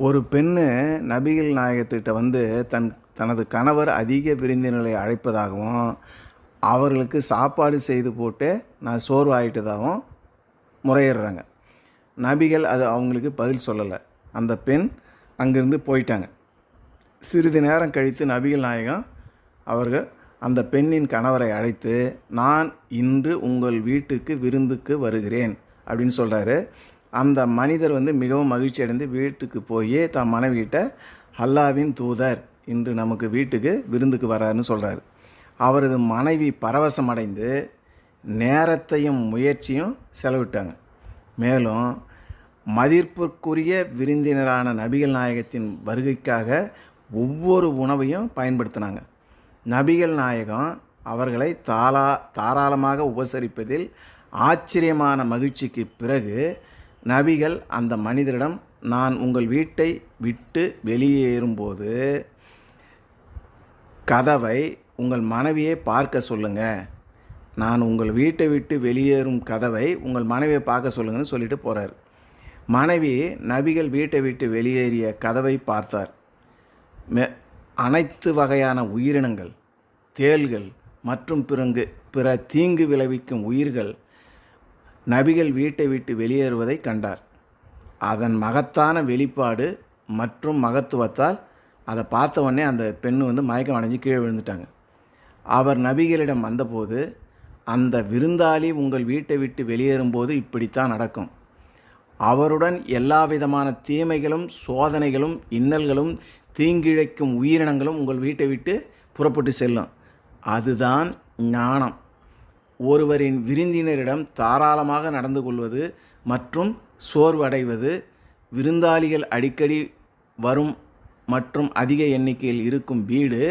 ஒரு பெண்ணு நபிகள் நாயகத்திட்ட வந்து தனது கணவர் அதிக விருந்தினர்களை அழைப்பதாகவும் அவர்களுக்கு சாப்பாடு செய்து போட்டு நான் சோர்வாயிட்டதாகவும் முறையிடுறாங்க. நபிகள் அது அவங்களுக்கு பதில் சொல்லலை. அந்த பெண் அங்கிருந்து போயிட்டாங்க. சிறிது நேரம் கழித்து நபிகள் நாயகம் அவர்கள் அந்த பெண்ணின் கணவரை அழைத்து, நான் இன்று உங்கள் வீட்டுக்கு விருந்துக்கு வருகிறேன் அப்படின்னு சொல்கிறாரு. அந்த மனிதர் வந்து மிகவும் மகிழ்ச்சி அடைந்து வீட்டுக்கு போய் தன் மனைவிகிட்ட, அல்லாவின் தூதர் இன்று நமக்கு வீட்டுக்கு விருந்துக்கு வராருன்னு சொல்கிறாரு. அவரது மனைவி பரவசம் அடைந்து நேரத்தையும் முயற்சியும் செலவிட்டாங்க. மேலும் மதிப்பிற்குரிய விருந்தினரான நபிகள் நாயகத்தின் வருகைக்காக ஒவ்வொரு உணவையும் பயன்படுத்தினாங்க. நபிகள் நாயகம் அவர்களை தாராளமாக உபசரிப்பதில் ஆச்சரியமான மகிழ்ச்சிக்கு பிறகு நபிகள் அந்த மனிதரிடம், நான் உங்கள் வீட்டை விட்டு வெளியேறும்போது கதவை உங்கள் மனைவியை பார்க்க சொல்லுங்கள், நான் உங்கள் வீட்டை விட்டு வெளியேறும் கதவை உங்கள் மனைவியை பார்க்க சொல்லுங்கன்னு சொல்லிட்டு போகிறார். மனைவி நபிகள் வீட்டை விட்டு வெளியேறிய கதவை பார்த்தார். அனைத்து வகையான உயிரினங்கள், தேள்கள் மற்றும் பிற தீங்கு விளைவிக்கும் உயிர்கள் நபிகள் வீட்டை விட்டு வெளியேறுவதை கண்டார். அதன் மகத்தான வெளிப்பாடு மற்றும் மகத்துவத்தால் அதை பார்த்த உடனே அந்த பெண் வந்து மயக்கம் அடைஞ்சு கீழே விழுந்துட்டாங்க. அவர் நபிகளிடம் வந்தபோது, அந்த விருந்தாளி உங்கள் வீட்டை விட்டு வெளியேறும்போது இப்படித்தான் நடக்கும். அவருடன் எல்லா விதமான தீமைகளும் சோதனைகளும் இன்னல்களும் தீங்கிழைக்கும் உயிரினங்களும் உங்கள் வீட்டை விட்டு புறப்பட்டு செல்லும். அதுதான் ஞானம். ஒருவரின் விருந்தினரிடம் தாராளமாக நடந்து கொள்வது மற்றும் சோர்வடைவது விருந்தாளிகள் அடிக்கடி வரும் மற்றும் அதிக எண்ணிக்கையில் இருக்கும் வீடு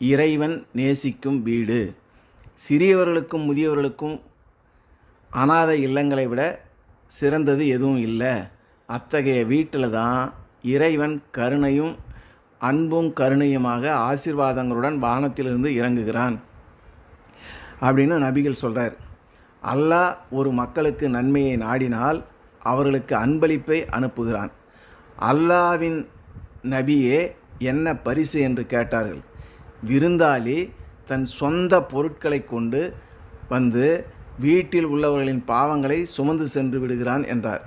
இறைவன் நேசிக்கும் வீடு. சிறியவர்களுக்கும் முதியவர்களுக்கும் அனாதை இல்லங்களை விட சிறந்தது எதுவும் இல்லை. அத்தகைய வீட்டில் தான் இறைவன் கருணையும் அன்பும் கருணையுமாக ஆசீர்வாதங்களுடன் வானத்திலிருந்து இறங்குகிறான் அப்படின்னு நபிகள் சொல்கிறார். அல்லாஹ் ஒரு மக்களுக்கு நன்மையை நாடினால் அவர்களுக்கு அன்பளிப்பை அனுப்புகிறான். அல்லாவின் நபியே என்ன பரிசு என்று கேட்டார்கள். விருந்தாளி தன் சொந்த பொருட்களை கொண்டு வந்து வீட்டில் உள்ளவர்களின் பாவங்களை சுமந்து சென்று விடுகிறான் என்றார்.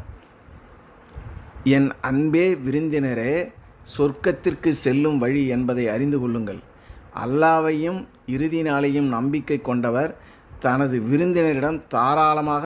என் அன்பே விருந்தினரே, சொர்க்கத்திற்கு செல்லும் வழி என்பதை அறிந்து கொள்ளுங்கள். அல்லாவையும் இறுதி நாளையும் நம்பிக்கை கொண்டவர் தனது விருந்தினரிடம் தாராளமாக